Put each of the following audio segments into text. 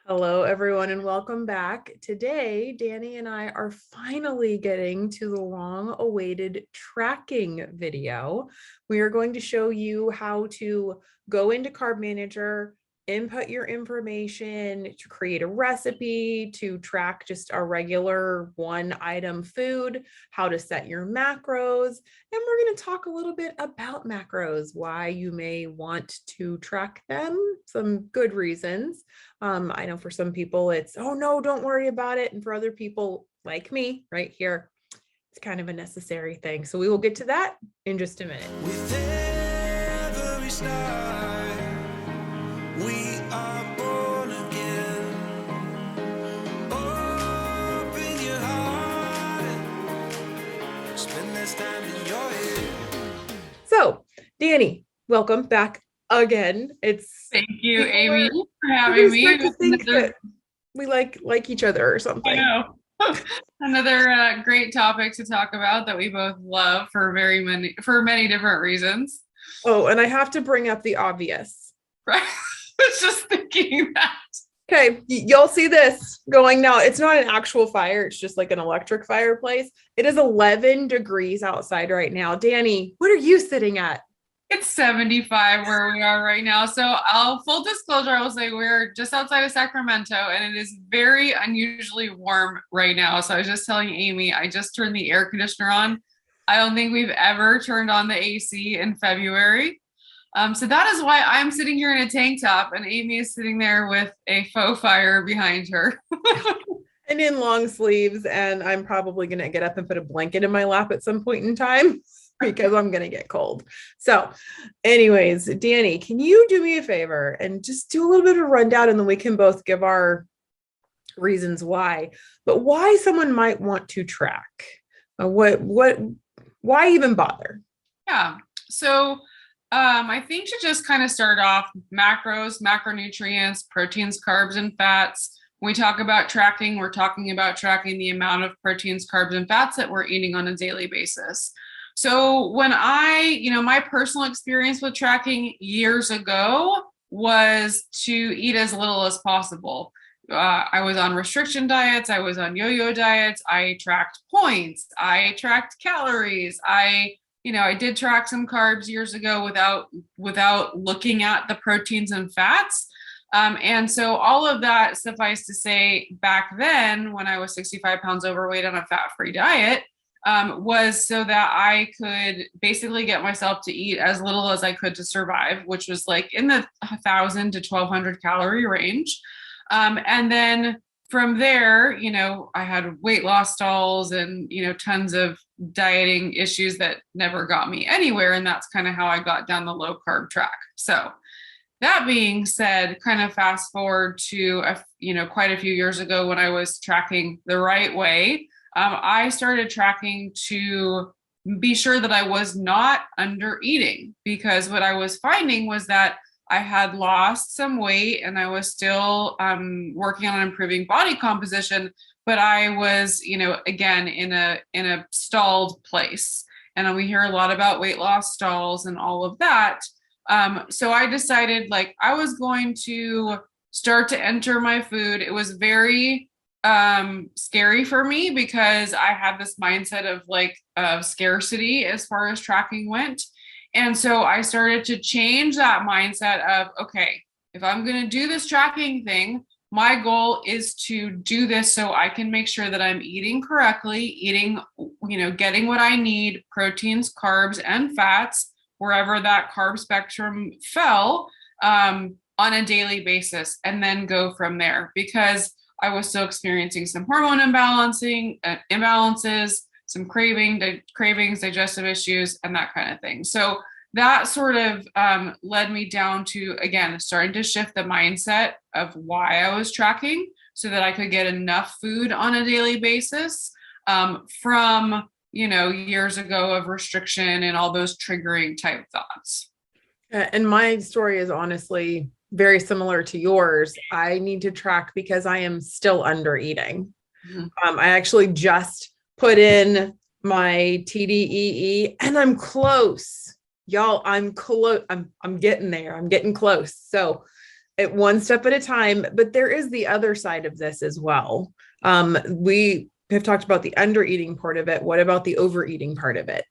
Hello, everyone, and welcome back. Today, Danny and I are finally getting to the long-awaited tracking video. We are going to show you how to go into Carb Manager, input your information, to create a recipe, to track just a regular one-item food, how to set your macros, and we're going to talk a little bit about macros, why you may want to track them, some good reasons. I know for some people it's, oh no, don't worry about it. And for other people like me right here, it's kind of a necessary thing. So we will get to that in just a minute. With every start, we are born again. Open your heart, spend this time in your head. So Danny, welcome back again. Thank you, people Amy, are- for having me. start to think that we like each other or I something. know. Another great topic to talk about that we both love for many different reasons. Oh, and I have to bring up the obvious. Right? I was just thinking that. Okay, y'all see this going now. It's not an actual fire. It's just like an electric fireplace. It is 11 degrees outside right now. Danny, what are you sitting at? It's 75 where we are right now. So full disclosure, I will say we're just outside of Sacramento and it is very unusually warm right now. So I was just telling Amy, I just turned the air conditioner on. I don't think we've ever turned on the AC in February. So that is why I'm sitting here in a tank top and Amy is sitting there with a faux fire behind her. And in long sleeves, and I'm probably going to get up and put a blanket in my lap at some point in time because I'm going to get cold. So anyways, Danny, can you do me a favor and just do a little bit of a rundown, and then we can both give our reasons why, but why someone might want to track? Why even bother? Yeah. So I think to just kind of start off macros, macronutrients, proteins, carbs, and fats. When we talk about tracking, we're talking about tracking the amount of proteins, carbs, and fats that we're eating on a daily basis. So when my personal experience with tracking years ago was to eat as little as possible. I was on restriction diets. I was on yo-yo diets. I tracked points. I tracked calories. I did track some carbs years ago without looking at the proteins and fats. And so all of that, suffice to say, back then when I was 65 pounds overweight on a fat-free diet, was so that I could basically get myself to eat as little as I could to survive, which was like in the 1,000 to 1,200 calorie range. And then from there, I had weight loss stalls and, tons of dieting issues that never got me anywhere. And that's kind of how I got down the low carb track. So that being said, kind of fast forward to, quite a few years ago when I was tracking the right way, I started tracking to be sure that I was not under eating, because what I was finding was that I had lost some weight and I was still working on improving body composition, but I was, again, in a stalled place. And we hear a lot about weight loss stalls and all of that. So I decided I was going to start to enter my food. It was very scary for me because I had this mindset of scarcity as far as tracking went. And so I started to change that mindset of, okay, if I'm going to do this tracking thing, my goal is to do this so I can make sure that I'm eating correctly, getting what I need, proteins, carbs, and fats, wherever that carb spectrum fell, on a daily basis, and then go from there, because I was still experiencing some hormone imbalances, some cravings, digestive issues, and that kind of thing. So that sort of led me down to, again, starting to shift the mindset of why I was tracking so that I could get enough food on a daily basis, from, years ago of restriction and all those triggering type thoughts. And my story is honestly very similar to yours. I need to track because I am still under eating. Mm-hmm. I actually just put in my TDEE and I'm close. Y'all, I'm close. I'm getting there. I'm getting close. So at one step at a time. But there is the other side of this as well. We have talked about the under eating part of it. What about the overeating part of it?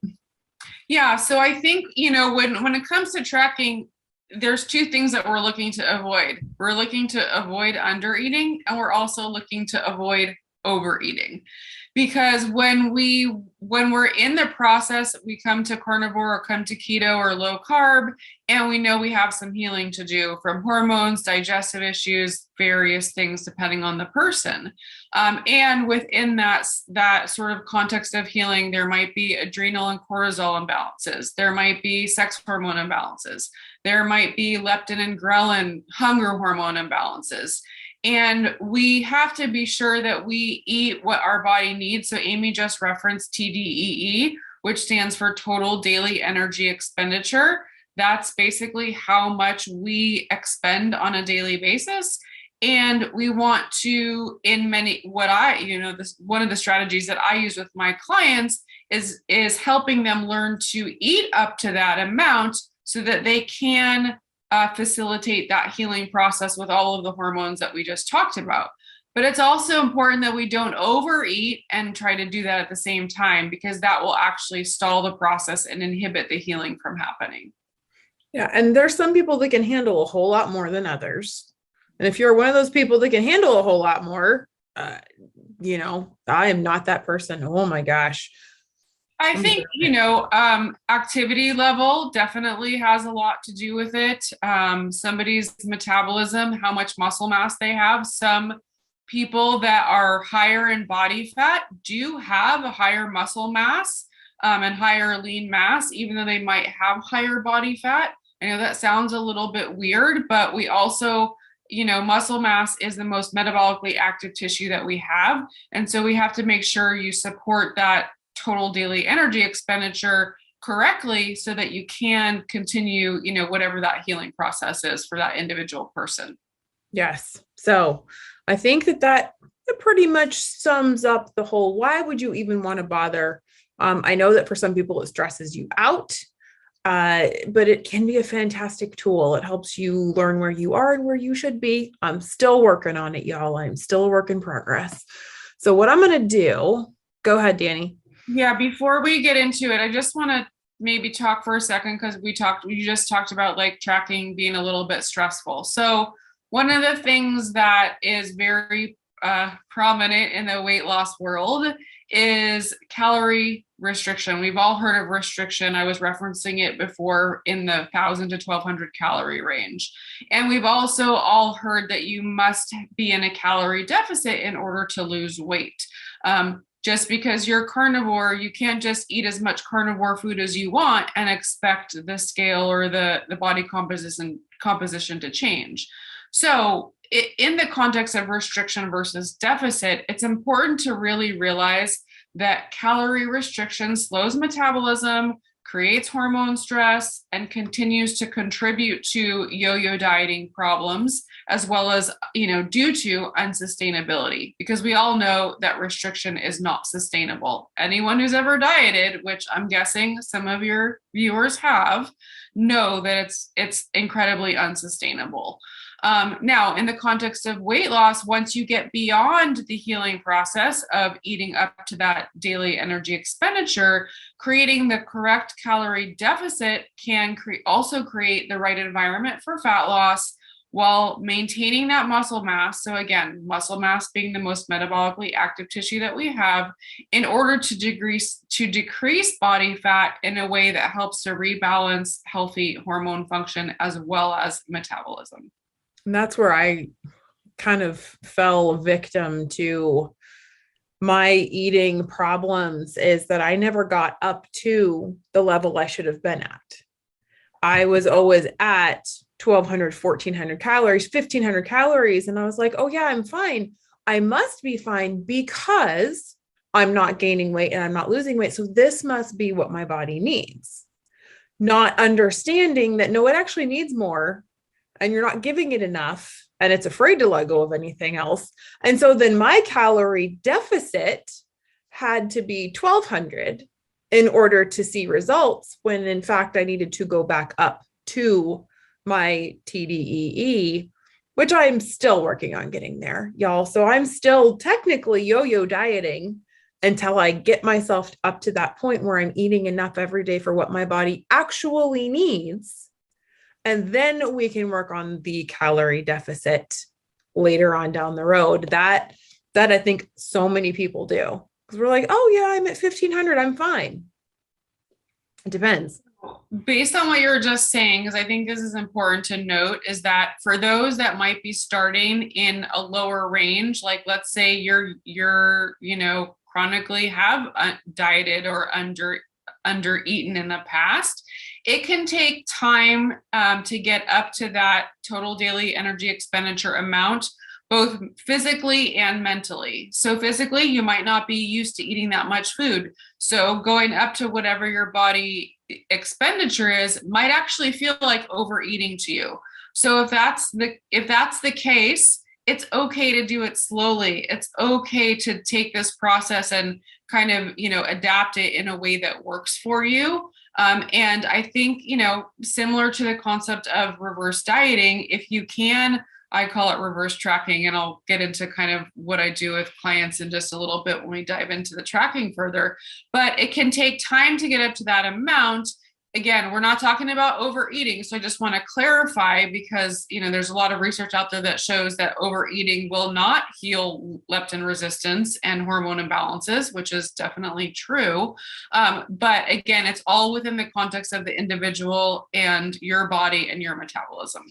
Yeah. So I think, when it comes to tracking, there's two things that we're looking to avoid. We're looking to avoid under eating, and we're also looking to avoid overeating. Because when we're in the process, we come to carnivore or come to keto or low carb, and we know we have some healing to do from hormones, digestive issues, various things depending on the person. And within that sort of context of healing, there might be adrenal and cortisol imbalances. There might be sex hormone imbalances. There might be leptin and ghrelin hunger hormone imbalances. And we have to be sure that we eat what our body needs. So Amy just referenced TDEE, which stands for total daily energy expenditure. That's basically how much we expend on a daily basis. And we want to, one of the strategies that I use with my clients is helping them learn to eat up to that amount so that they can facilitate that healing process with all of the hormones that we just talked about. But it's also important that we don't overeat and try to do that at the same time, because that will actually stall the process and inhibit the healing from happening. Yeah. And there's some people that can handle a whole lot more than others. And if you're one of those people that can handle a whole lot more, I am not that person. Oh my gosh. I think, activity level definitely has a lot to do with it. Somebody's metabolism, how much muscle mass they have. Some people that are higher in body fat do have a higher muscle mass and higher lean mass, even though they might have higher body fat. I know that sounds a little bit weird, but we also, muscle mass is the most metabolically active tissue that we have. And so we have to make sure you support that total daily energy expenditure correctly so that you can continue, whatever that healing process is for that individual person. Yes. So I think that pretty much sums up the whole, why would you even want to bother? I know that for some people it stresses you out, but it can be a fantastic tool. It helps you learn where you are and where you should be. I'm still working on it, y'all. I'm still a work in progress. So what I'm going to do, go ahead, Danny. Yeah, before we get into it, I just want to maybe talk for a second, because we just talked about like tracking being a little bit stressful. So one of the things that is very prominent in the weight loss world is calorie restriction. We've all heard of restriction. I was referencing it before in the 1,000 to 1,200 calorie range. And we've also all heard that you must be in a calorie deficit in order to lose weight. Just because you're carnivore, you can't just eat as much carnivore food as you want and expect the scale or the body composition to change. So in the context of restriction versus deficit, it's important to really realize that calorie restriction slows metabolism, creates hormone stress, and continues to contribute to yo-yo dieting problems, as well as, due to unsustainability, because we all know that restriction is not sustainable. Anyone who's ever dieted, which I'm guessing some of your viewers have, know that it's incredibly unsustainable. Now, in the context of weight loss, once you get beyond the healing process of eating up to that daily energy expenditure, creating the correct calorie deficit can also create the right environment for fat loss while maintaining that muscle mass. So again, muscle mass being the most metabolically active tissue that we have, in order to decrease body fat in a way that helps to rebalance healthy hormone function as well as metabolism. And that's where I kind of fell victim to my eating problems, is that I never got up to the level I should have been at. I was always at 1,200, 1,400 calories, 1,500 calories. And I was like, oh yeah, I'm fine. I must be fine because I'm not gaining weight and I'm not losing weight. So this must be what my body needs. Not understanding that, no, it actually needs more. And you're not giving it enough, and it's afraid to let go of anything else. And so then my calorie deficit had to be 1,200 in order to see results, when in fact I needed to go back up to my TDEE which I'm still working on getting there, y'all. So I'm still technically yo-yo dieting until I get myself up to that point where I'm eating enough every day for what my body actually needs. And then we can work on the calorie deficit later on down the road. That I think so many people do, because we're like, oh yeah, I'm at 1500, I'm fine. It depends. Based on what you were just saying, because I think this is important to note, is that for those that might be starting in a lower range, like let's say you're chronically have dieted or under eaten in the past, it can take time to get up to that total daily energy expenditure amount, both physically and mentally. So physically, you might not be used to eating that much food. So going up to whatever your body expenditure is might actually feel like overeating to you. So if that's the case, it's okay to do it slowly. It's okay to take this process and kind of, adapt it in a way that works for you. And I think, similar to the concept of reverse dieting, if you can, I call it reverse tracking, and I'll get into kind of what I do with clients in just a little bit when we dive into the tracking further, but it can take time to get up to that amount. Again, we're not talking about overeating. So I just want to clarify, because, there's a lot of research out there that shows that overeating will not heal leptin resistance and hormone imbalances, which is definitely true. But again, it's all within the context of the individual and your body and your metabolism.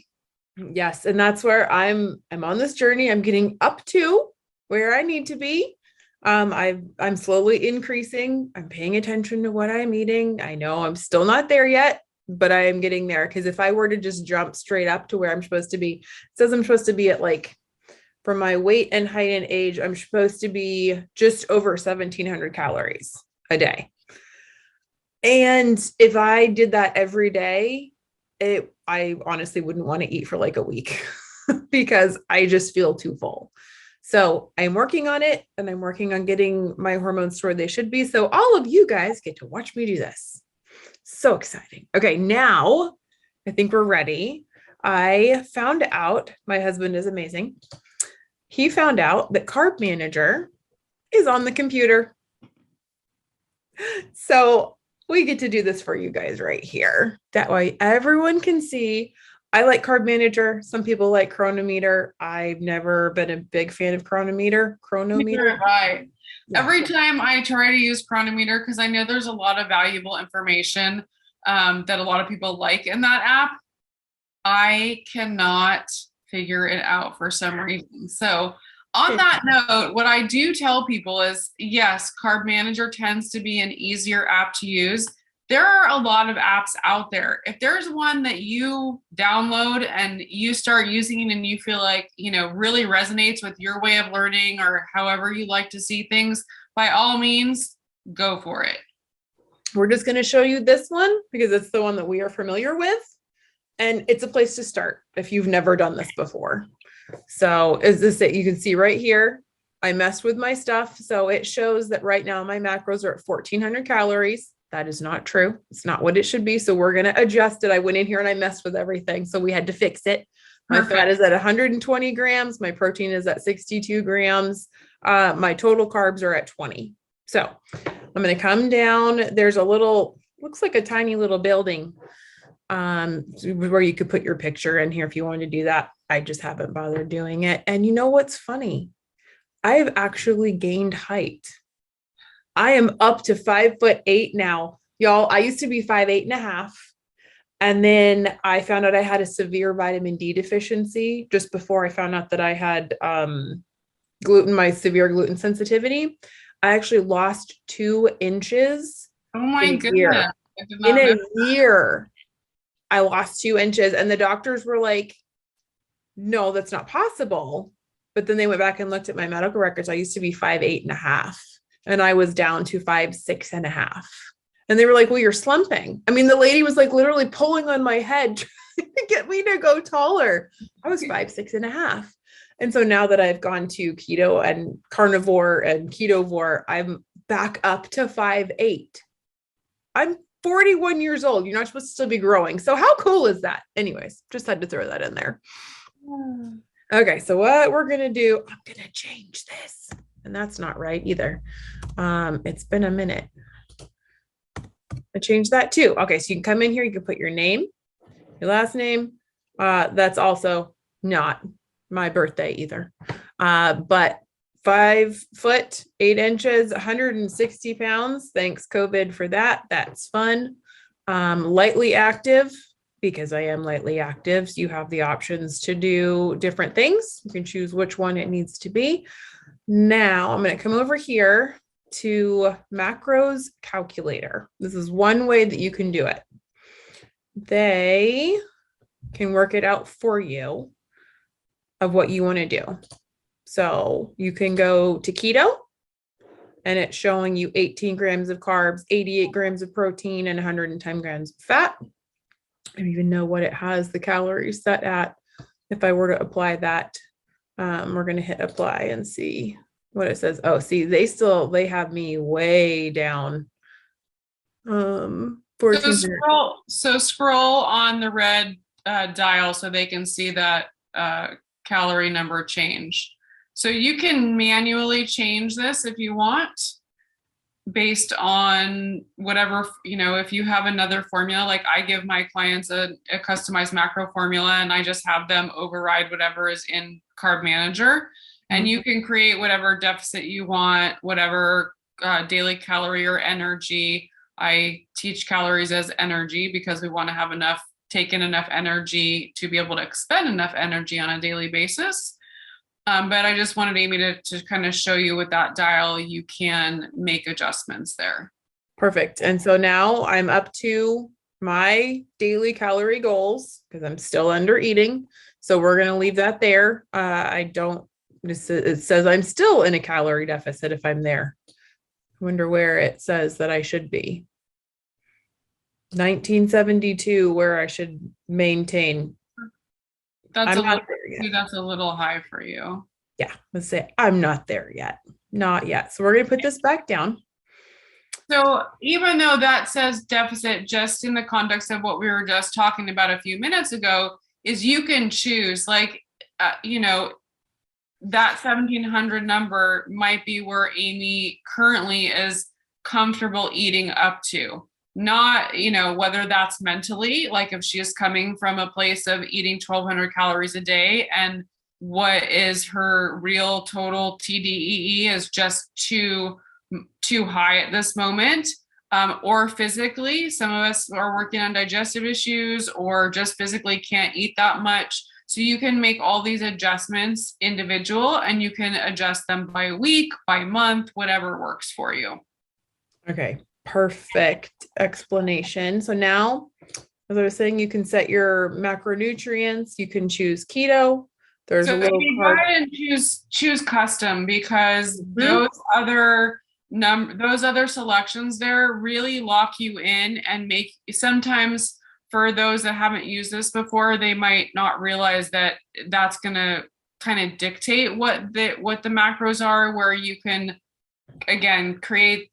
Yes. And that's where I'm on this journey. I'm getting up to where I need to be. I'm slowly increasing. I'm paying attention to what I'm eating. I know I'm still not there yet, but I am getting there. Because if I were to just jump straight up to where I'm supposed to be, it says I'm supposed to be at, like, for my weight and height and age, I'm supposed to be just over 1700 calories a day. And if I did that every day, I honestly wouldn't want to eat for like a week because I just feel too full. So I'm working on it, and I'm working on getting my hormones to where they should be. So all of you guys get to watch me do this. So exciting. Okay. Now I think we're ready. I found out, my husband is amazing. He found out that Carb Manager is on the computer. So we get to do this for you guys right here. That way everyone can see. I like Carb Manager. Some people like Chronometer. I've never been a big fan of Chronometer. Right. Yeah. Every time I try to use Chronometer, because I know there's a lot of valuable information that a lot of people like in that app, I cannot figure it out for some reason. So on that note, what I do tell people is, yes, Carb Manager tends to be an easier app to use. There are a lot of apps out there. If there's one that you download and you start using and you feel like, really resonates with your way of learning or however you like to see things, by all means, go for it. We're just going to show you this one because it's the one that we are familiar with. And it's a place to start if you've never done this before. So is this it? You can see right here, I messed with my stuff. So it shows that right now my macros are at 1400 calories. That is not true. It's not what it should be. So we're going to adjust it. I went in here and I messed with everything. So we had to fix it. My fat is at 120 grams. My protein is at 62 grams. My total carbs are at 20. So I'm going to come down. There's a little, looks like a tiny little building where you could put your picture in here if you wanted to do that. I just haven't bothered doing it. And you know what's funny? I've actually gained height. I am up to 5'8" now. Y'all, I used to be 5'8.5". And then I found out I had a severe vitamin D deficiency just before I found out that I had my severe gluten sensitivity. I actually lost 2 inches. Oh my goodness. In a year, I lost 2 inches. And the doctors were like, no, that's not possible. But then they went back and looked at my medical records. I used to be 5'8.5", and I was down to 5'6.5". And they were like, well, you're slumping. I mean, the lady was like literally pulling on my head trying to get me to go taller. I was 5'6.5". And so now that I've gone to keto and carnivore and ketovore, I'm back up to 5'8". I'm 41 years old. You're not supposed to still be growing. So how cool is that? Anyways, just had to throw that in there. Okay, so what we're gonna do, I'm gonna change this. And that's not right either. It's been a minute. I changed that too. Okay, so you can come in here, you can put your name, your last name. That's also not my birthday either. But 5 foot 8 inches, 160 pounds. Thanks, COVID, for that. That's fun. Lightly active, because I am lightly active. So you have the options to do different things. You can choose which one it needs to be. Now I'm going to come over here to macros calculator. This is one way that you can do it. They can work it out for you of what you want to do. So you can go to keto and it's showing you 18 grams of carbs, 88 grams of protein, and 110 grams of fat. I don't even know what it has the calories set at. If I were to apply that, we're going to hit apply and see what it says. Oh, see, they have me way down. 14. So scroll on the red dial so they can see that calorie number change. So you can manually change this if you want, based on whatever, if you have another formula. Like I give my clients a customized macro formula and I just have them override whatever is in Carb Manager. And you can create whatever deficit you want, whatever daily calorie or energy. I teach calories as energy because we want to have take in enough energy to be able to expend enough energy on a daily basis. But I just wanted Amy to kind of show you with that dial, you can make adjustments there. Perfect. And so now I'm up to my daily calorie goals because I'm still under eating. So we're going to leave that there. It says I'm still in a calorie deficit if I'm there. I wonder where it says that I should be. 1972, where I should maintain. That's a little high for you. Yeah, let's say I'm not there yet. Not yet. So we're going to put this back down. So even though that says deficit, just in the context of what we were just talking about a few minutes ago, is you can choose that 1700 number might be where Amy currently is comfortable eating up to. Not, whether that's mentally, like if she is coming from a place of eating 1200 calories a day and what is her real total TDEE is just too high at this moment, or physically, some of us are working on digestive issues or just physically can't eat that much. So you can make all these adjustments individual and you can adjust them by week, by month, whatever works for you. Okay. Perfect explanation. So now, as I was saying, you can set your macronutrients. You can choose keto. There's a little go ahead and choose custom because those other selections there really lock you in and make sometimes for those that haven't used this before, they might not realize that that's going to kind of dictate what the macros are, where you can again create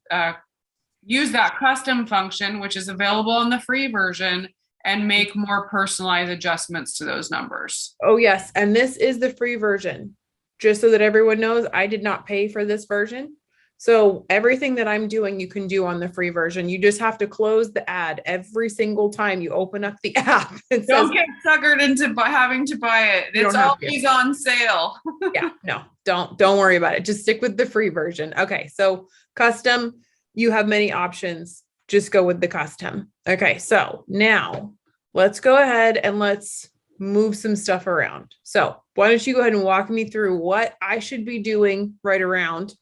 use that custom function, which is available in the free version, and make more personalized adjustments to those numbers. Oh, yes. And this is the free version. Just so that everyone knows, I did not pay for this version. So everything that I'm doing, you can do on the free version. You just have to close the ad every single time you open up the app. Don't get suckered into having to buy it. It's always on sale. Yeah, no, don't worry about it. Just stick with the free version. Okay, so custom, you have many options. Just go with the custom. Okay, so now let's go ahead and let's move some stuff around. So why don't you go ahead and walk me through what I should be doing right around.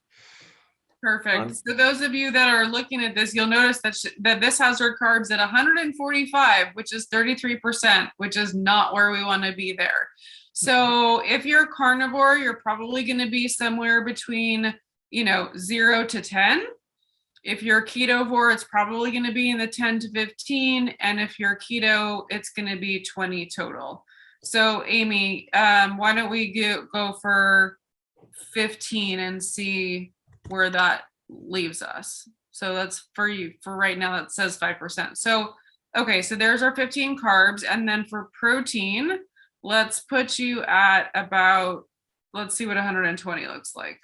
Perfect. So those of you that are looking at this, you'll notice that this has our carbs at 145, which is 33%, which is not where we want to be there. So if you're a carnivore, you're probably going to be somewhere between, 0 to 10. If you're a ketovore, it's probably going to be in the 10 to 15. And if you're keto, it's going to be 20 total. So Amy, why don't we go for 15 and see where that leaves us. So that's for you. For right now, that says 5%. So, okay, so there's our 15 carbs. And then for protein, let's put you at about, let's see what 120 looks like.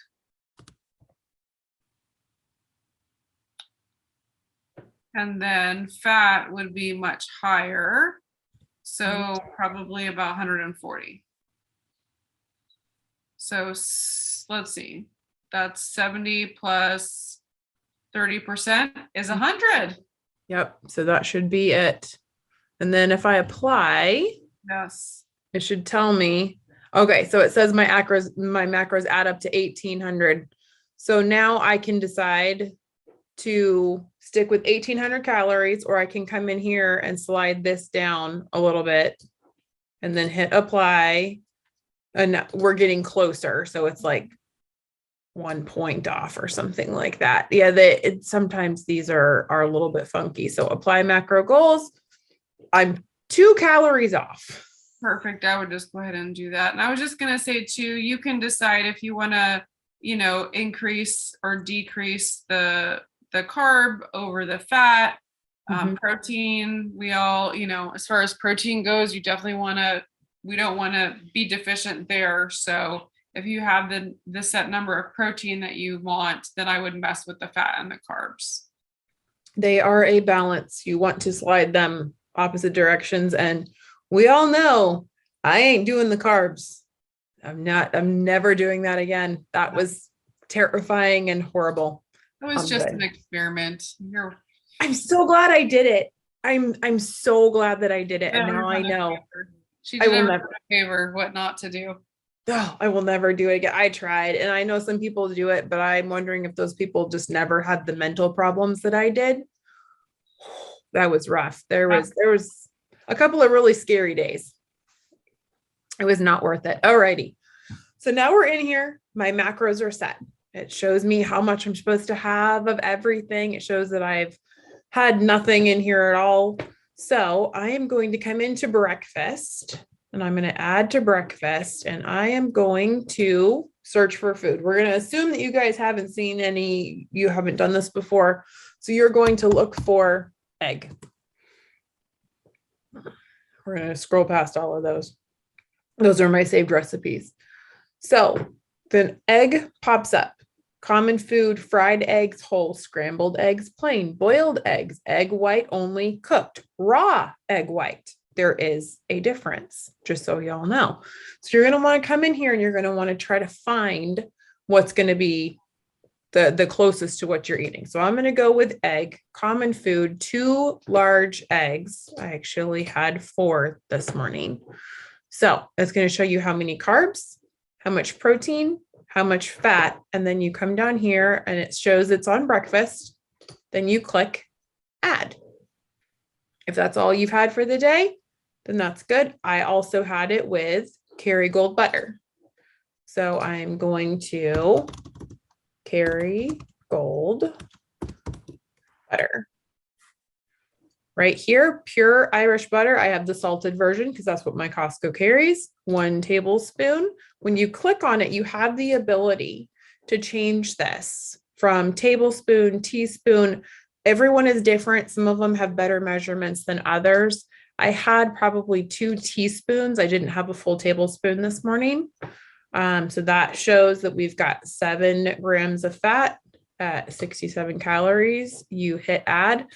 And then fat would be much higher. So probably about 140. So let's see, that's 70 plus 30% is 100. Yep. So that should be it. And then if I apply, Yes. it should tell me, okay, so it says my macros add up to 1800. So now I can decide to stick with 1800 calories, or I can come in here and slide this down a little bit and then hit apply. And we're getting closer. So it's like 1 point off or something like that. Yeah, sometimes these are a little bit funky. So apply macro goals. I'm 2 calories off. Perfect. I would just go ahead and do that. And I was just going to say too, you can decide if you want to, increase or decrease the carb over the fat, protein. We all, as far as protein goes, you definitely we don't want to be deficient there. So if you have the set number of protein that you want, then I would mess with the fat and the carbs. They are a balance. You want to slide them opposite directions. And we all know I ain't doing the carbs. I'm never doing that again. That was terrifying and horrible. It was just an experiment. I'm so glad I did it. I'm so glad that I did it. And now I know. She did never favor what not to do. Oh, I will never do it again. I tried, and I know some people do it, but I'm wondering if those people just never had the mental problems that I did. That was rough. There was a couple of really scary days. It was not worth it. Alrighty. So now we're in here. My macros are set. It shows me how much I'm supposed to have of everything. It shows that I've had nothing in here at all. So I am going to come into breakfast, and I'm going to add to breakfast, and I am going to search for food. We're going to assume that you guys haven't seen any, you haven't done this before. So you're going to look for egg. We're going to scroll past all of those. Those are my saved recipes. So then egg pops up. Common food: fried eggs, whole, scrambled eggs, plain, boiled eggs, egg white only, cooked, raw egg white. There is a difference, just so y'all know. So you're going to want to come in here and you're going to want to try to find what's going to be the closest to what you're eating. So I'm going to go with egg, common food, 2 large eggs. I actually had 4 this morning. So it's going to show you how many carbs, how much protein, how much fat, and then you come down here and it shows it's on breakfast. Then you click add. If that's all you've had for the day, then that's good. I also had it with Kerrygold butter. So I'm going to Kerrygold butter. Right here, pure Irish butter. I have the salted version because that's what my Costco carries. 1 tablespoon. When you click on it, you have the ability to change this from tablespoon, teaspoon. Everyone is different. Some of them have better measurements than others. I had probably 2 teaspoons. I didn't have a full tablespoon this morning. So that shows that we've got 7 grams of fat at 67 calories. You hit add.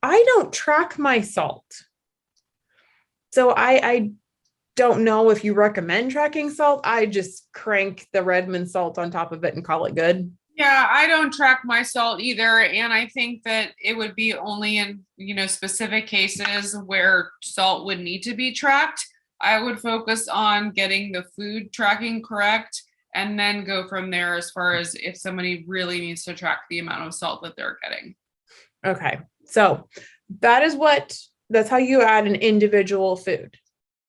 I don't track my salt. So I don't know if you recommend tracking salt. I just crank the Redmond salt on top of it and call it good. Yeah, I don't track my salt either. And I think that it would be only in, specific cases where salt would need to be tracked. I would focus on getting the food tracking correct and then go from there as far as if somebody really needs to track the amount of salt that they're getting. Okay. So that's how you add an individual food.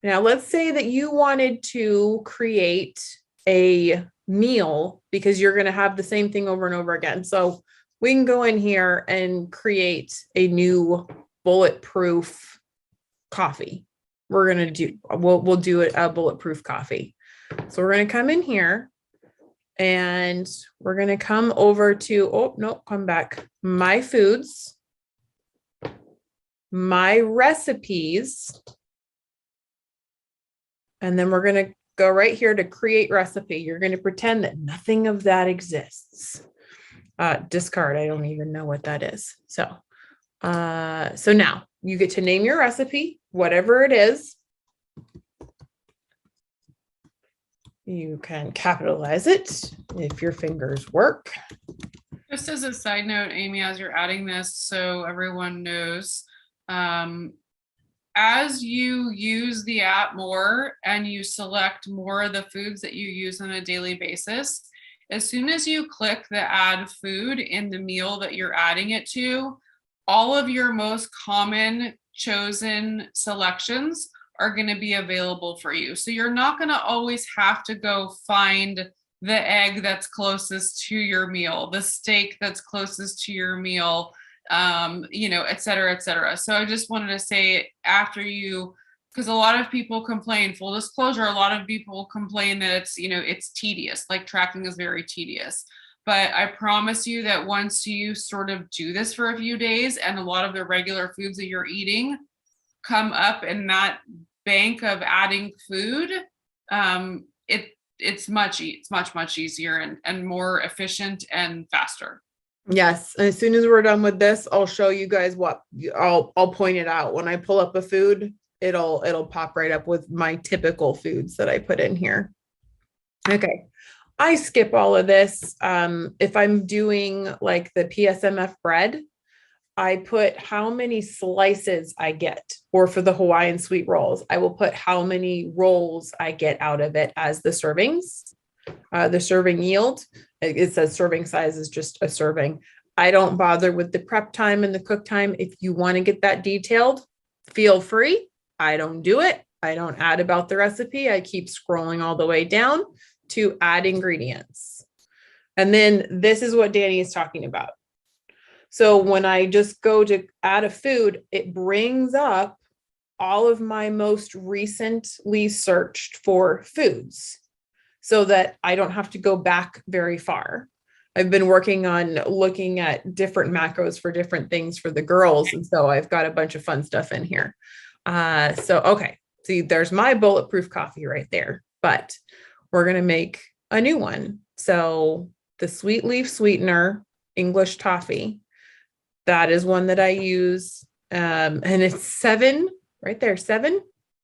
Now, let's say that you wanted to create a meal because you're going to have the same thing over and over again. So we can go in here and create a new bulletproof coffee. We'll do a bulletproof coffee. So we're going to come in here and we're going to come over to, come back. My foods, my recipes, And then we're going to go right here to create recipe. You're going to pretend that nothing of that exists. Discard. I don't even know what that is. So now you get to name your recipe, whatever it is. You can capitalize it if your fingers work. Just as a side note, Amy, as you're adding this, so everyone knows, as you use the app more and you select more of the foods that you use on a daily basis, as soon as you click the add food in the meal that you're adding it to, all of your most common chosen selections are going to be available for you. So you're not going to always have to go find the egg that's closest to your meal, the steak that's closest to your meal, et cetera, et cetera. So I just wanted to say after you, because a lot of people complain, full disclosure, a lot of people complain that it's tedious, like tracking is very tedious. But I promise you that once you sort of do this for a few days and a lot of the regular foods that you're eating come up in that bank of adding food, it's much easier and more efficient and faster. Yes. And as soon as we're done with this, I'll show you guys what I'll point it out. When I pull up a food, it'll pop right up with my typical foods that I put in here. Okay. I skip all of this. If I'm doing like the PSMF bread, I put how many slices I get, or for the Hawaiian sweet rolls, I will put how many rolls I get out of it as the servings, the serving yield. It says serving size is just a serving. I don't bother with the prep time and the cook time. If you want to get that detailed, feel free. I don't do it. I don't add about the recipe. I keep scrolling all the way down to add ingredients. And then this is what Danny is talking about. So when I just go to add a food, it brings up all of my most recently searched for foods so that I don't have to go back very far. I've been working on looking at different macros for different things for the girls. And so I've got a bunch of fun stuff in here. Okay. See, there's my bulletproof coffee right there, but we're going to make a new one. So the sweet leaf sweetener, English toffee, that is one that I use. And it's 7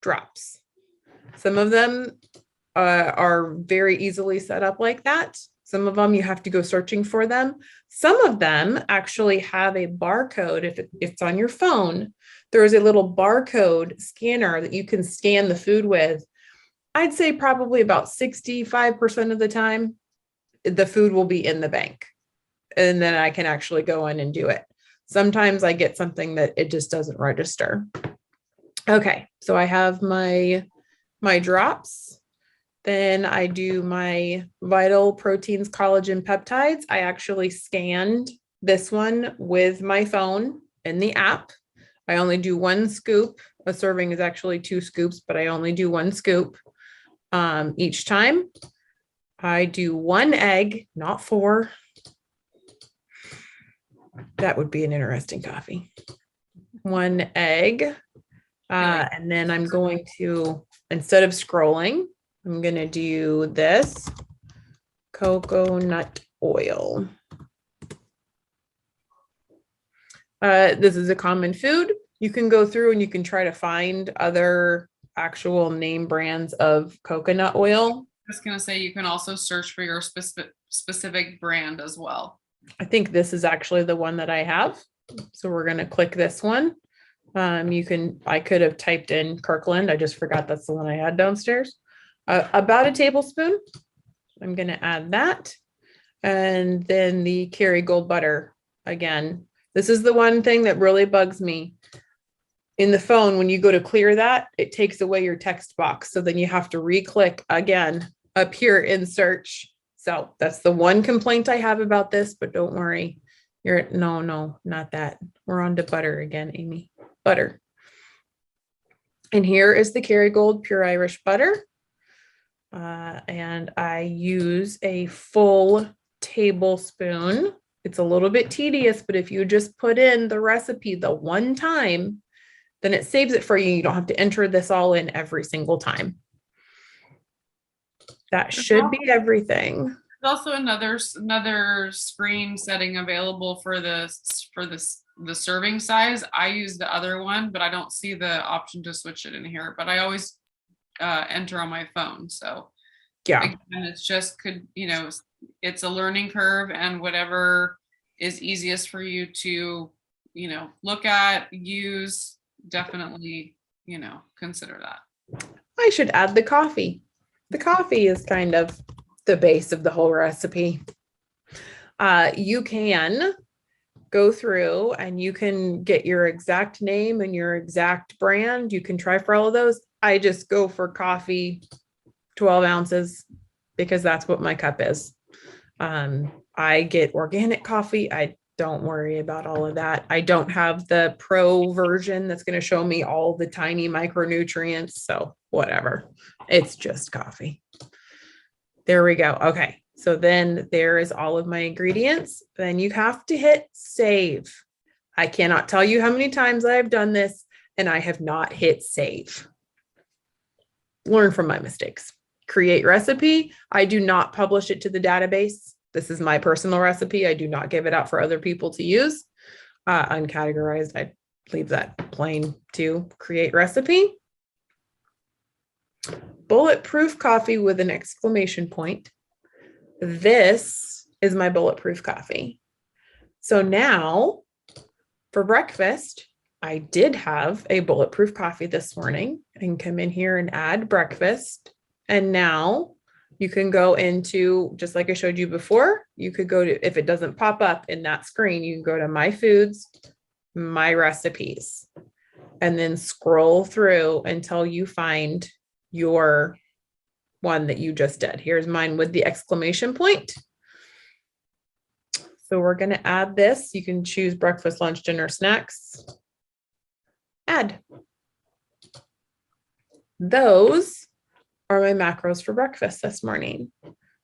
drops. Some of them are very easily set up like that. Some of them you have to go searching for them. Some of them actually have a barcode. If it's on your phone, there is a little barcode scanner that you can scan the food with. I'd say probably about 65% of the time, the food will be in the bank. And then I can actually go in and do it. Sometimes I get something that it just doesn't register. Okay, so I have my drops. Then I do my vital proteins, collagen, peptides. I actually scanned this one with my phone in the app. I only do 1 scoop. A serving is actually 2 scoops, but I only do 1 scoop each time. I do 1 egg, not 4. That would be an interesting coffee. 1 egg. And then I'm going to, instead of scrolling, I'm going to do this coconut oil. This is a common food. You can go through and you can try to find other actual name brands of coconut oil. I was going to say, you can also search for your specific brand as well. I think this is actually the one that I have. So we're going to click this one. I could have typed in Kirkland. I just forgot that's the one I had downstairs. About a tablespoon. I'm going to add that. And then the Kerrygold butter. Again, this is the one thing that really bugs me. In the phone, when you go to clear that, it takes away your text box. So then you have to re-click again up here in search. So that's the one complaint I have about this, but don't worry. No, not that. We're on to butter again, Amy. Butter. And here is the Kerrygold Pure Irish Butter. And I use a full tablespoon. It's a little bit tedious, but if you just put in the recipe the one time, then it saves it for you. You don't have to enter this all in every single time. That There's should be everything. also another screen setting available for the serving size. I use the other one, but I don't see the option to switch it in here. But I always enter on my phone. So Yeah. again, it's just it's a learning curve, and whatever is easiest for you to look at, use, definitely consider that. I should add the coffee. The coffee is kind of the base of the whole recipe. You can go through and you can get your exact name and your exact brand. You can try for all of those. I just go for coffee, 12 ounces, because that's what my cup is. I get organic coffee. I don't worry about all of that. I don't have the pro version that's going to show me all the tiny micronutrients. So whatever, it's just coffee. There we go. Okay. So then there is all of my ingredients. Then you have to hit save. I cannot tell you how many times I have done this and I have not hit save. Learn from my mistakes. Create recipe. I do not publish it to the database. This is my personal recipe. I do not give it out for other people to use. Uncategorized, I leave that plain to create recipe. Bulletproof coffee with an exclamation point. This is my bulletproof coffee. So now for breakfast, I did have a bulletproof coffee this morning. I can come in here and add breakfast. And now you can go into, just like I showed you before, you could go to, if it doesn't pop up in that screen, you can go to my foods, my recipes, and then scroll through until you find your one that you just did. Here's mine with the exclamation point. So we're going to add this. You can choose breakfast, lunch, dinner, snacks. Add. Those are my macros for breakfast this morning.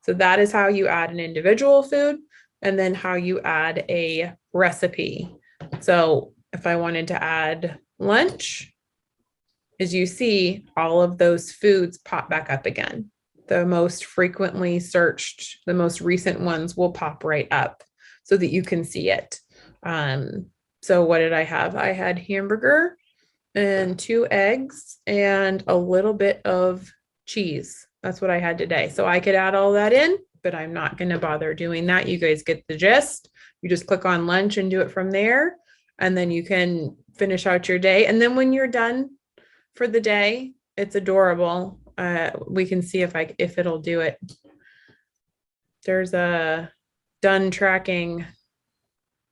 So that is how you add an individual food and then how you add a recipe. So if I wanted to add lunch, as you see, all of those foods pop back up again. The most frequently searched, the most recent ones will pop right up so that you can see it. So what did I have? I had hamburger and 2 eggs and a little bit of cheese. That's what I had today. So I could add all that in, but I'm not going to bother doing that. You guys get the gist. You just click on lunch and do it from there. And then you can finish out your day. And then when you're done for the day, it's adorable. We can see if it'll do it. There's a done tracking.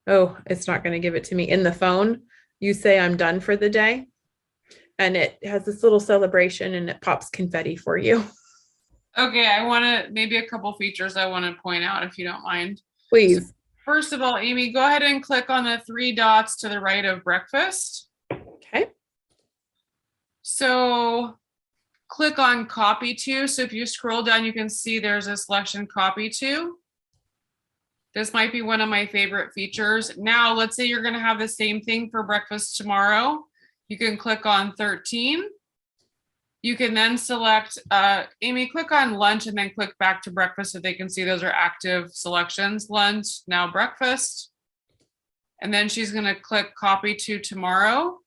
Oh, it's not going to give it to me in the phone. You say I'm done for the day. And it has this little celebration and it pops confetti for you. Okay, I want to, maybe a couple features I want to point out if you don't mind. Please. So first of all, Amy, go ahead and click on the 3 dots to the right of breakfast. Okay. So click on copy to. So if you scroll down, you can see there's a selection copy to. This might be one of my favorite features. Now, let's say you're going to have the same thing for breakfast tomorrow. You can click on 13. You can then select, Amy, click on lunch and then click back to breakfast so they can see those are active selections. Lunch, now breakfast. And then she's going to click copy to tomorrow,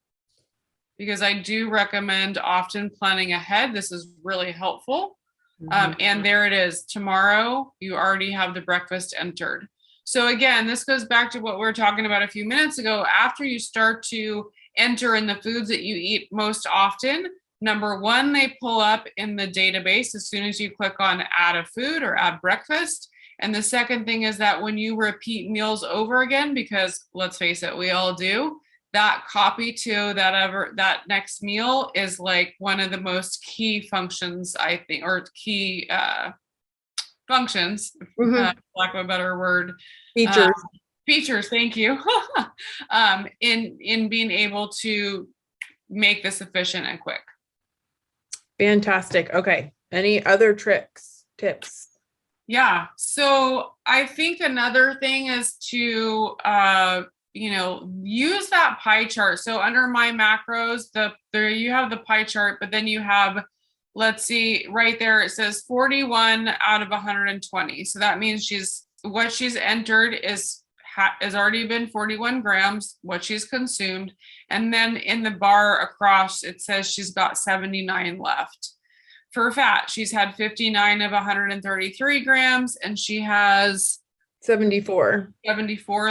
because I do recommend often planning ahead. This is really helpful. And there it is. Tomorrow, you already have the breakfast entered. So again, this goes back to what we were talking about a few minutes ago. After you start to enter in the foods that you eat most often, number one, they pull up in the database as soon as you click on add a food or add breakfast. And the second thing is that when you repeat meals over again, because let's face it, we all do, that copy to that next meal is like one of the most key functions, I think, or key functions, lack of a better word. Features. Features, thank you. In being able to make this efficient and quick. Fantastic. Okay. Any other tricks, tips? Yeah. So I think another thing is to use that pie chart. So under my macros, there you have the pie chart, but then you have let's see, right there, it says 41 out of 120. So that means what she's entered is has already been 41 grams, what she's consumed. And then in the bar across, it says she's got 79 left. For fat, she's had 59 of 133 grams, and she has 74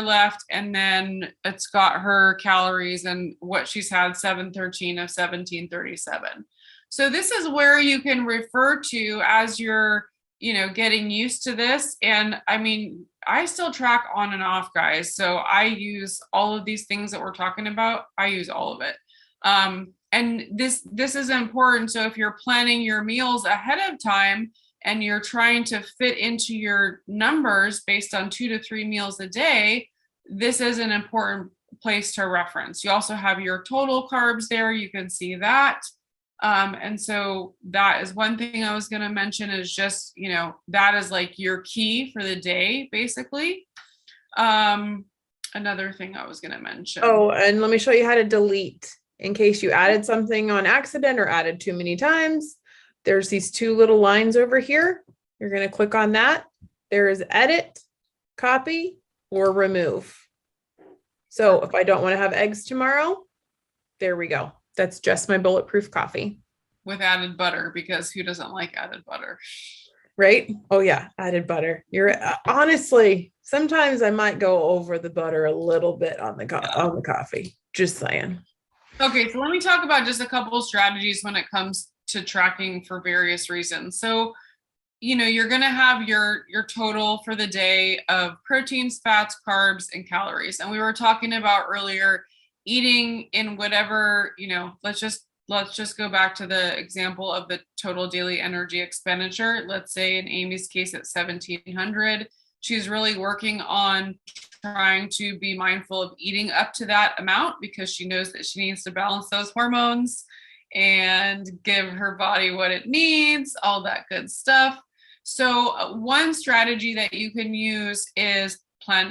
left. And then it's got her calories and what she's had, 713 of 1737. So this is where you can refer to as you're, getting used to this. And I mean, I still track on and off, guys. So I use all of these things that we're talking about. I use all of it. And this is important. So if you're planning your meals ahead of time and you're trying to fit into your numbers based on 2 to 3 meals a day, this is an important place to reference. You also have your total carbs there. You can see that. And so that is one thing I was going to mention is just, that is like your key for the day, basically. Another thing I was going to mention. Oh, and let me show you how to delete in case you added something on accident or added too many times. There's these 2 little lines over here. You're going to click on that. There is edit, copy, or remove. So if I don't want to have eggs tomorrow, there we go. That's just my bulletproof coffee. With added butter, because who doesn't like added butter? Right? Oh yeah, added butter. You're honestly, sometimes I might go over the butter a little bit on the coffee. Just saying. Okay, so let me talk about just a couple of strategies when it comes to tracking for various reasons. So, you're going to have your total for the day of proteins, fats, carbs, and calories. And we were talking about earlier eating in whatever, let's just go back to the example of the total daily energy expenditure. Let's say in Amy's case at 1700, she's really working on trying to be mindful of eating up to that amount because she knows that she needs to balance those hormones and give her body what it needs, all that good stuff. So one strategy that you can use is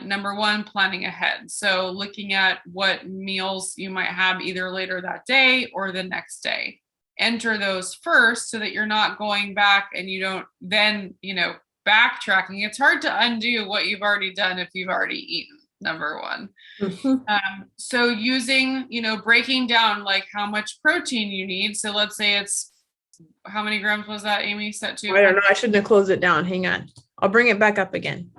number one, planning ahead. So looking at what meals you might have either later that day or the next day. Enter those first so that you're not going back and you don't then, backtracking. It's hard to undo what you've already done if you've already eaten, number one. Mm-hmm. So using, breaking down like how much protein you need. So let's say it's, how many grams was that, Amy, set to? I don't know. I shouldn't have closed it down. Hang on. I'll bring it back up again.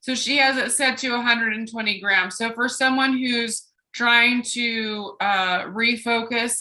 So she has it set to 120 grams. So for someone who's trying to refocus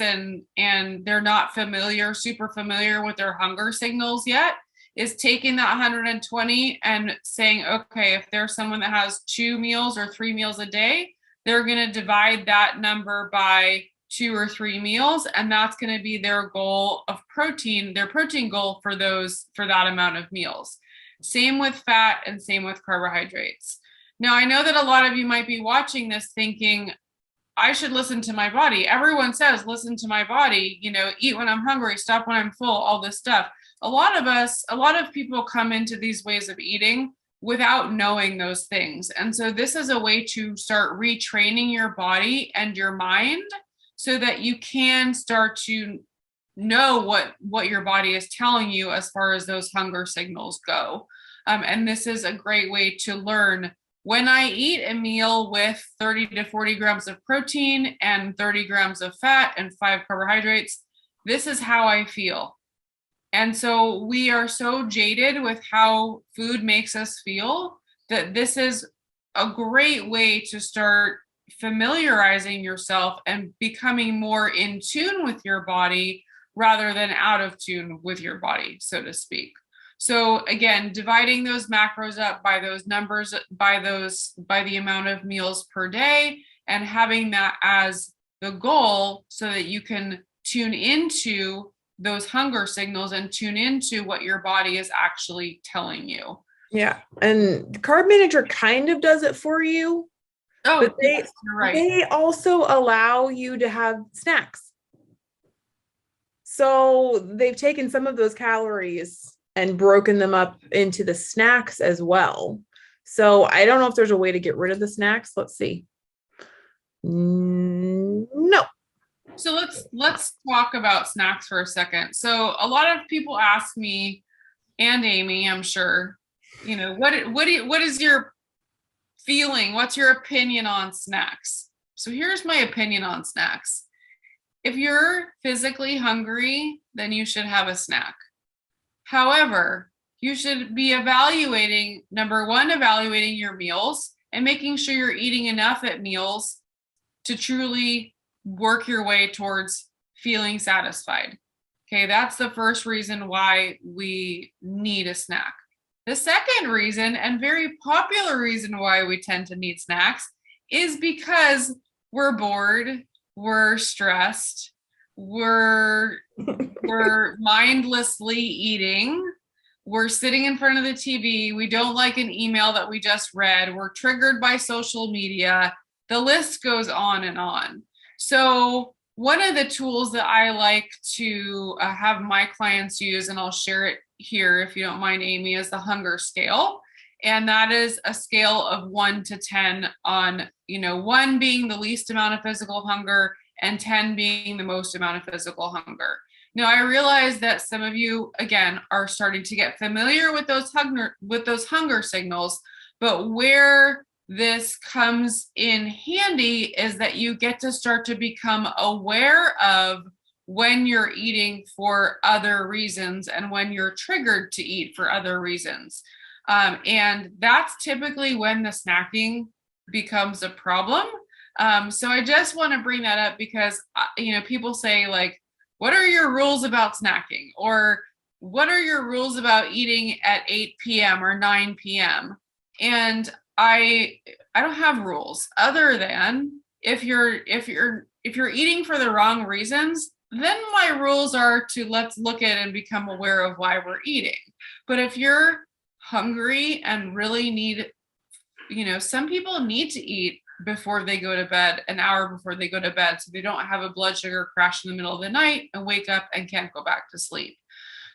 and they're not super familiar with their hunger signals yet, is taking that 120 and saying, okay, if there's someone that has 2 meals or 3 meals a day, they're going to divide that number by 2 or 3 meals. And that's going to be their goal of protein, their protein goal for that amount of meals. Same with fat and same with carbohydrates. Now, I know that a lot of you might be watching this thinking, I should listen to my body. Everyone says, listen to my body, eat when I'm hungry, stop when I'm full, all this stuff. A lot of people come into these ways of eating without knowing those things. And so this is a way to start retraining your body and your mind so that you can start to know what your body is telling you as far as those hunger signals go. And this is a great way to learn, when I eat a meal with 30 to 40 grams of protein and 30 grams of fat and 5 carbohydrates, this is how I feel. And so we are so jaded with how food makes us feel that this is a great way to start familiarizing yourself and becoming more in tune with your body rather than out of tune with your body, so to speak. So again, dividing those macros up by those numbers, by the amount of meals per day, and having that as the goal so that you can tune into those hunger signals and tune into what your body is actually telling you. Yeah. And Carb Manager kind of does it for you. Oh, but yes, you're right. They also allow you to have snacks. So they've taken some of those calories and broken them up into the snacks as well. So I don't know if there's a way to get rid of the snacks. Let's see. No. So let's talk about snacks for a second. So a lot of people ask me, and Amy, I'm sure, what is your feeling? What's your opinion on snacks? So here's my opinion on snacks. If you're physically hungry, then you should have a snack. However, you should be evaluating, number one, evaluating your meals and making sure you're eating enough at meals to truly work your way towards feeling satisfied. Okay, that's the first reason why we need a snack. The second reason, and very popular reason why we tend to need snacks, is because we're bored, we're stressed, we're mindlessly eating, we're sitting in front of the TV, we don't like an email that we just read, we're triggered by social media. The list goes on and on. So one of the tools that I like to have my clients use, and I'll share it here if you don't mind, Amy, is the hunger scale. And that is a scale of 1 to 10 on, 1 being the least amount of physical hunger and 10 being the most amount of physical hunger. Now, I realize that some of you, again, are starting to get familiar with those hunger signals, but where this comes in handy is that you get to start to become aware of when you're eating for other reasons and when you're triggered to eat for other reasons. And that's typically when the snacking becomes a problem. So I just want to bring that up because, people say like, what are your rules about snacking? Or what are your rules about eating at 8 p.m. or 9 p.m.? And I don't have rules other than if you're eating for the wrong reasons, then my rules are to let's look at and become aware of why we're eating. But if you're hungry and really need, some people need to eat before they go to bed, an hour before they go to bed, so they don't have a blood sugar crash in the middle of the night and wake up and can't go back to sleep.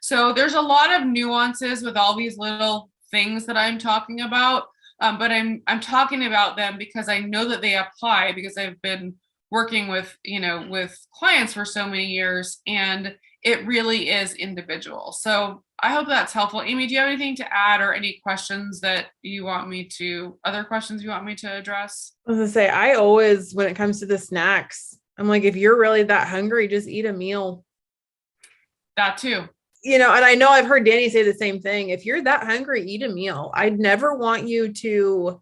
So there's a lot of nuances with all these little things that I'm talking about. But I'm talking about them because I know that they apply because I've been working with clients for so many years, and it really is individual. So I hope that's helpful. Amy, do you have anything to add or any questions that other questions you want me to address? I was gonna say, I always, when it comes to the snacks, I'm like, if you're really that hungry, just eat a meal. That too. And I know I've heard Danny say the same thing. If you're that hungry, eat a meal. I'd never want you to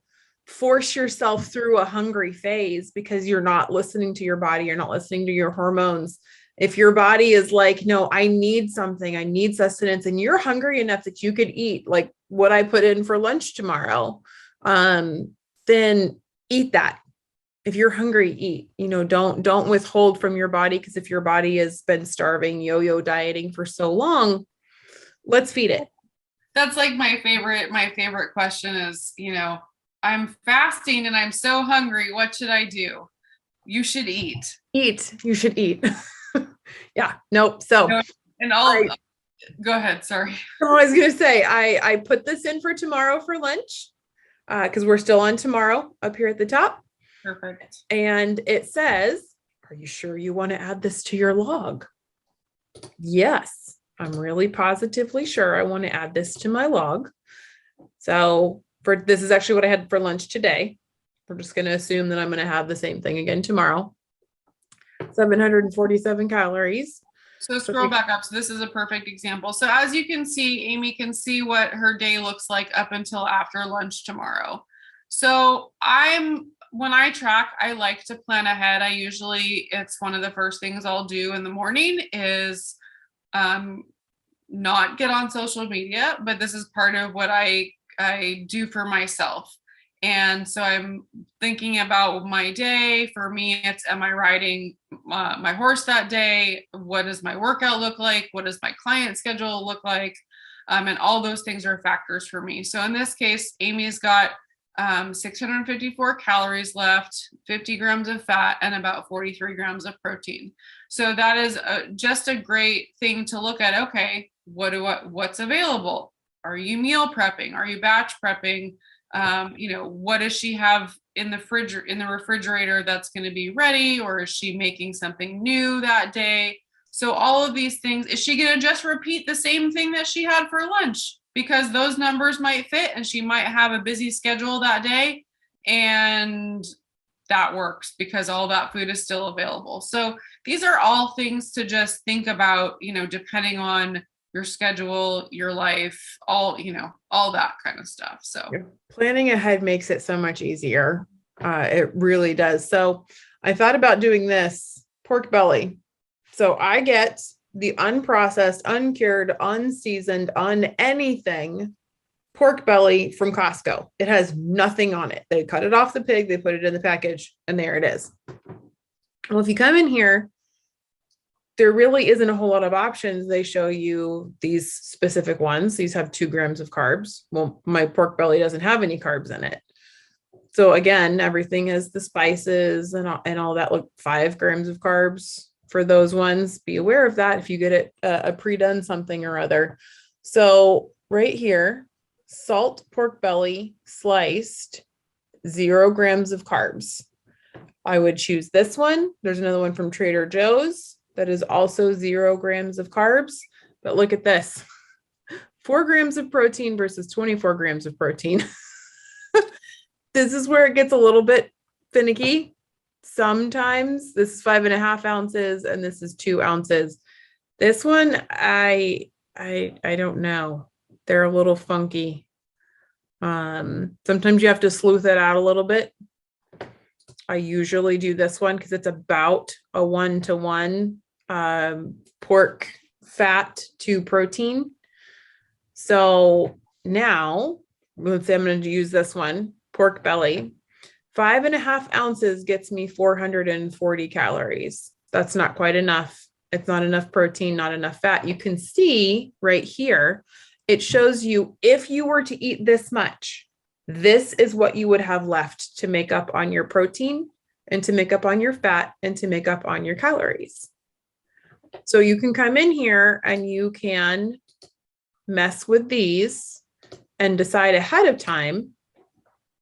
force yourself through a hungry phase because you're not listening to your body. You're not listening to your hormones. If your body is like, no, I need something, I need sustenance, and you're hungry enough that you could eat like what I put in for lunch tomorrow, then eat that. If you're hungry, eat, don't withhold from your body. Because if your body has been starving, yo-yo dieting for so long, let's feed it. That's like my favorite question is, I'm fasting and I'm so hungry. What should I do? You should eat. You should eat. Yeah. Nope. So, go ahead. Sorry. I was going to say, I put this in for tomorrow for lunch. Cause we're still on tomorrow up here at the top. Perfect. And it says, are you sure you want to add this to your log? Yes, I'm really positively sure I want to add this to my log. So this is actually what I had for lunch today. We're just going to assume that I'm going to have the same thing again tomorrow. 747 calories. So scroll back up. So this is a perfect example. So as you can see, Amy can see what her day looks like up until after lunch tomorrow. So when I track, I like to plan ahead. It's one of the first things I'll do in the morning is not get on social media, but this is part of what I do for myself. And so I'm thinking about my day. For me, it's, am I riding my horse that day? What does my workout look like? What does my client schedule look like? And all those things are factors for me. So in this case, Amy's got 654 calories left, 50 grams of fat, and about 43 grams of protein. So that is just a great thing to look at. Okay, what's available? Are you meal prepping? Are you batch prepping? What does she have in the refrigerator that's going to be ready, or is she making something new that day? So all of these things, is she going to just repeat the same thing that she had for lunch? Because those numbers might fit and she might have a busy schedule that day, and that works because all that food is still available. So these are all things to just think about, depending on your schedule, your life, all that kind of stuff. So planning ahead makes it so much easier. It really does. So I thought about doing this pork belly. So I get the unprocessed, uncured, unseasoned, anything pork belly from Costco. It has nothing on it. They cut it off the pig, they put it in the package, and there it is. Well, if you come in here, there really isn't a whole lot of options. They show you these specific ones. These have 2 grams of carbs. Well, my pork belly doesn't have any carbs in it. So again, everything is the spices and all that, like 5 grams of carbs for those ones. Be aware of that if you get it a pre-done something or other. So right here, salt pork belly sliced, 0 grams of carbs. I would choose this one. There's another one from Trader Joe's that is also 0 grams of carbs. But look at this, 4 grams of protein versus 24 grams of protein. This is where it gets a little bit finicky. Sometimes this is 5.5 ounces and this is 2 ounces. This one, I don't know. They're a little funky. Sometimes you have to sleuth it out a little bit. I usually do this one because it's about a 1-to-1 pork fat to protein. So now let's say I'm going to use this one, pork belly. 5.5 ounces gets me 440 calories. That's not quite enough. It's not enough protein, not enough fat. You can see right here, it shows you if you were to eat this much, this is what you would have left to make up on your protein and to make up on your fat and to make up on your calories. So you can come in here and you can mess with these and decide ahead of time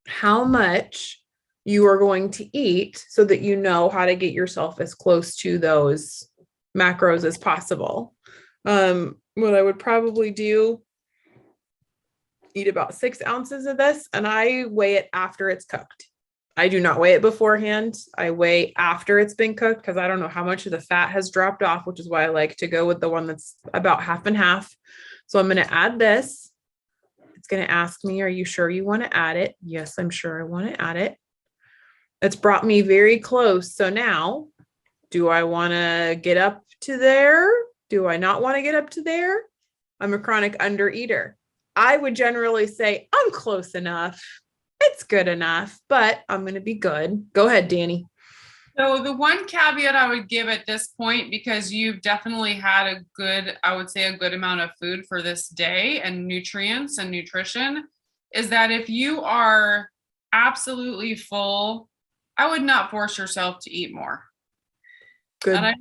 how much you are going to eat so that you know how to get yourself as close to those macros as possible. What I would probably do, eat about 6 ounces of this, and I weigh it after it's cooked. I do not weigh it beforehand. I weigh after it's been cooked because I don't know how much of the fat has dropped off, which is why I like to go with the one that's about half and half. So I'm going to add this. It's going to ask me, are you sure you want to add it? Yes, I'm sure I want to add it. It's brought me very close. So now, do I want to get up to there? Do I not want to get up to there? I'm a chronic undereater. I would generally say I'm close enough. It's good enough, but I'm going to be good. Go ahead, Danny. So the one caveat I would give at this point, because you've definitely had a good amount of food for this day and nutrients and nutrition, is that if you are absolutely full, I would not force yourself to eat more. Good. And I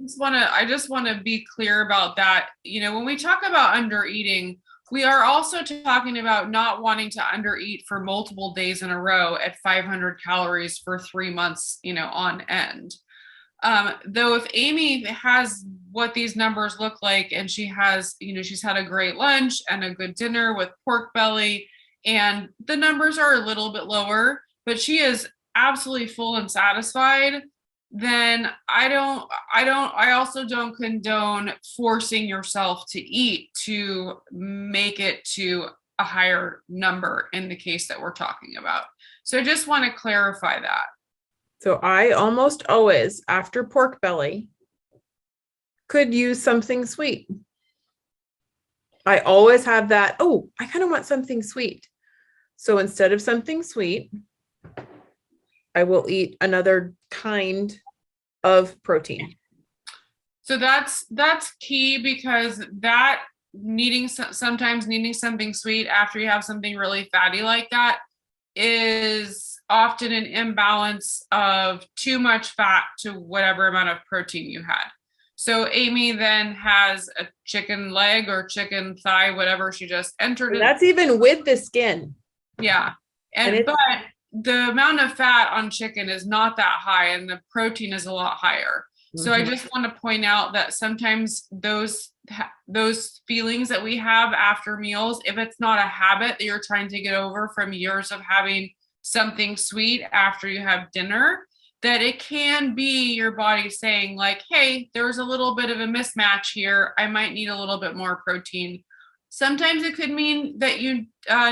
just want to be clear about that. When we talk about undereating, we are also talking about not wanting to undereat for multiple days in a row at 500 calories for 3 months, on end. Though if Amy has what these numbers look like and she has, she's had a great lunch and a good dinner with pork belly and the numbers are a little bit lower, but she is absolutely full and satisfied, then I also don't condone forcing yourself to eat to make it to a higher number in the case that we're talking about. So I just want to clarify that. So I almost always, after pork belly, could use something sweet. I always have that, oh, I kind of want something sweet. So instead of something sweet, I will eat another kind of protein. So that's key, because that sometimes needing something sweet after you have something really fatty like that is often an imbalance of too much fat to whatever amount of protein you had. So Amy then has a chicken leg or chicken thigh, whatever she just entered. And that's even with the skin. Yeah. But the amount of fat on chicken is not that high and the protein is a lot higher. So I just want to point out that sometimes those feelings that we have after meals, if it's not a habit that you're trying to get over from years of having something sweet after you have dinner, that it can be your body saying like, hey, there's a little bit of a mismatch here. I might need a little bit more protein. Sometimes it could mean that you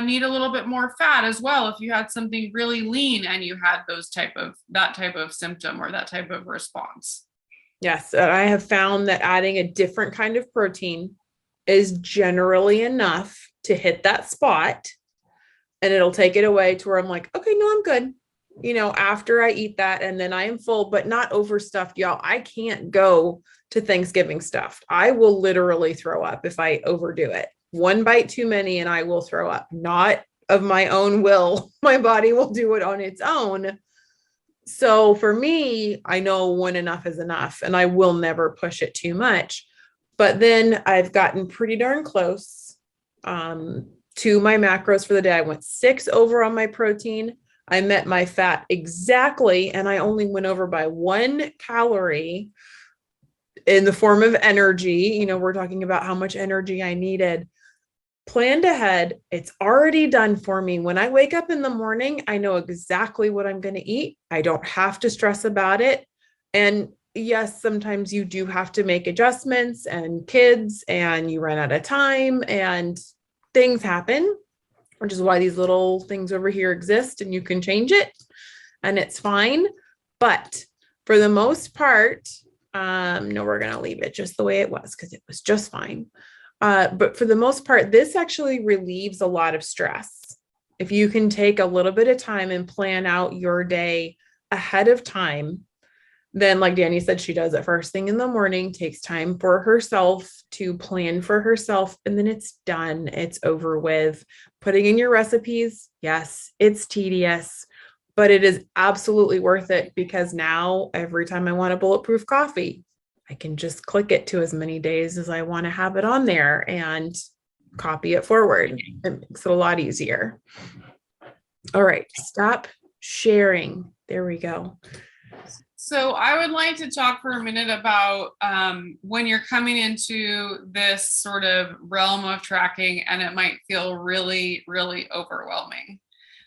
need a little bit more fat as well. If you had something really lean and you had that type of symptom or that type of response. Yes, I have found that adding a different kind of protein is generally enough to hit that spot, and it'll take it away to where I'm like, okay, no, I'm good. After I eat that and then I am full, but not overstuffed, y'all. I can't go to Thanksgiving stuffed. I will literally throw up if I overdo it. One bite too many and I will throw up, not of my own will. My body will do it on its own. So for me, I know when enough is enough and I will never push it too much. But then I've gotten pretty darn close to my macros for the day. I went 6 over on my protein. I met my fat exactly, and I only went over by 1 calorie in the form of energy. We're talking about how much energy I needed. Planned ahead. It's already done for me. When I wake up in the morning, I know exactly what I'm going to eat. I don't have to stress about it. And yes, sometimes you do have to make adjustments and kids, and you run out of time and things happen, which is why these little things over here exist, and you can change it and it's fine. But for the most part, no, we're going to leave it just the way it was because it was just fine. But for the most part, this actually relieves a lot of stress. If you can take a little bit of time and plan out your day ahead of time, then like Danny said, she does it first thing in the morning, takes time for herself to plan for herself, and then it's done. It's over with. Putting in your recipes, yes, it's tedious, but it is absolutely worth it because now every time I want a bulletproof coffee, I can just click it to as many days as I want to have it on there and copy it forward. It makes it a lot easier. All right, stop sharing. There we go. So I would like to talk for a minute about when you're coming into this sort of realm of tracking and it might feel really, really overwhelming.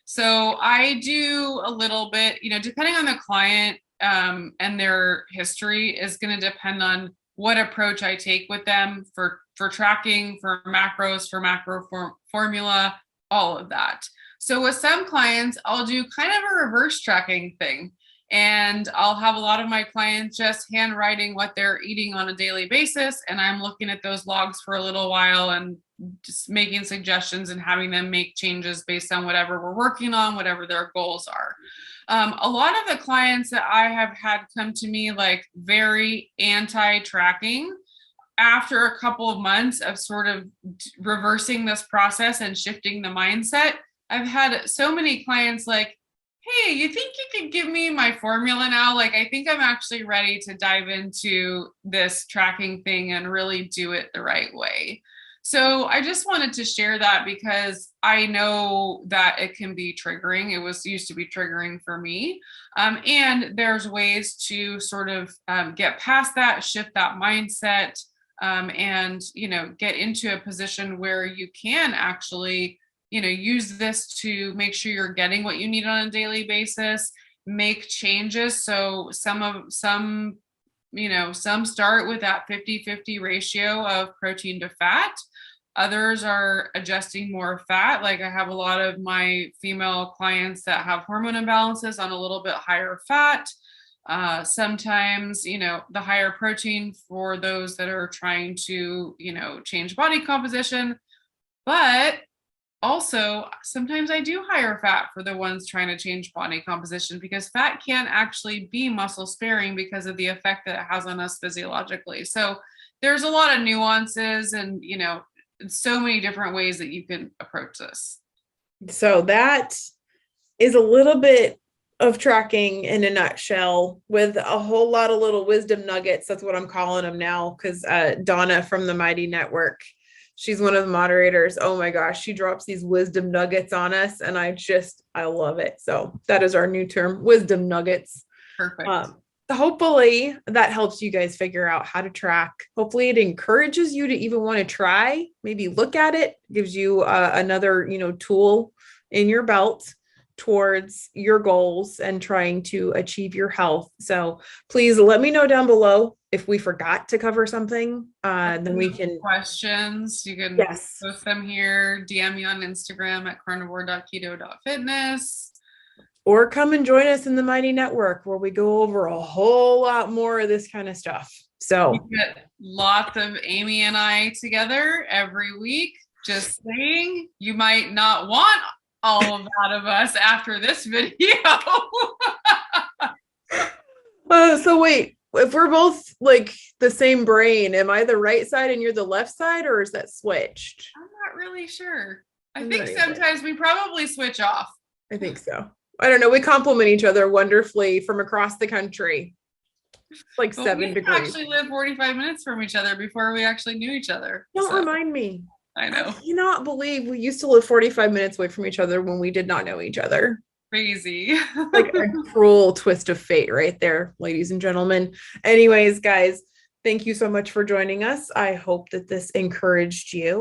So I do a little bit, depending on the client and their history is going to depend on what approach I take with them for tracking, for macros, for macro formula, all of that. So with some clients, I'll do kind of a reverse tracking thing. And I'll have a lot of my clients just handwriting what they're eating on a daily basis. And I'm looking at those logs for a little while and just making suggestions and having them make changes based on whatever we're working on, whatever their goals are. A lot of the clients that I have had come to me like very anti-tracking, after a couple of months of sort of reversing this process and shifting the mindset, I've had so many clients like, hey, you think you could give me my formula now? Like, I think I'm actually ready to dive into this tracking thing and really do it the right way. So I just wanted to share that because I know that it can be triggering. It used to be triggering for me. And there's ways to sort of get past that, shift that mindset, and, get into a position where you can actually use this to make sure you're getting what you need on a daily basis, make changes. So some start with that 50-50 ratio of protein to fat. Others are adjusting more fat. Like I have a lot of my female clients that have hormone imbalances on a little bit higher fat. Sometimes, the higher protein for those that are trying to, change body composition. But also, sometimes I do higher fat for the ones trying to change body composition because fat can actually be muscle sparing because of the effect that it has on us physiologically. So there's a lot of nuances and, so many different ways that you can approach this. So that is a little bit of tracking in a nutshell with a whole lot of little wisdom nuggets. That's what I'm calling them now because Donna from the Mighty Network, She's one of the moderators. Oh my gosh, she drops these wisdom nuggets on us, and I love it. So that is our new term, wisdom nuggets. Perfect. Hopefully that helps you guys figure out how to track. Hopefully it encourages you to even want to try, maybe look at it, gives you another, tool in your belt towards your goals and trying to achieve your health. So please let me know down below if we forgot to cover something. Then we can questions. You can post them here. DM me on Instagram at carnivore.keto.fitness. Or come and join us in the Mighty Network where we go over a whole lot more of this kind of stuff. So we get lots of Amy and I together every week. Just saying, you might not want all of that of us after this video. So wait, if we're both like the same brain, am I the right side and you're the left side, or is that switched? I'm not really sure. I think sometimes we probably switch off. I think so. I don't know. We complement each other wonderfully from across the country. Like 7 degrees. We actually lived 45 minutes from each other before we actually knew each other. Don't remind me. I know. I cannot believe we used to live 45 minutes away from each other when we did not know each other. Crazy. Like a cruel twist of fate right there, ladies and gentlemen. Anyways, guys, thank you so much for joining us. I hope that this encouraged you.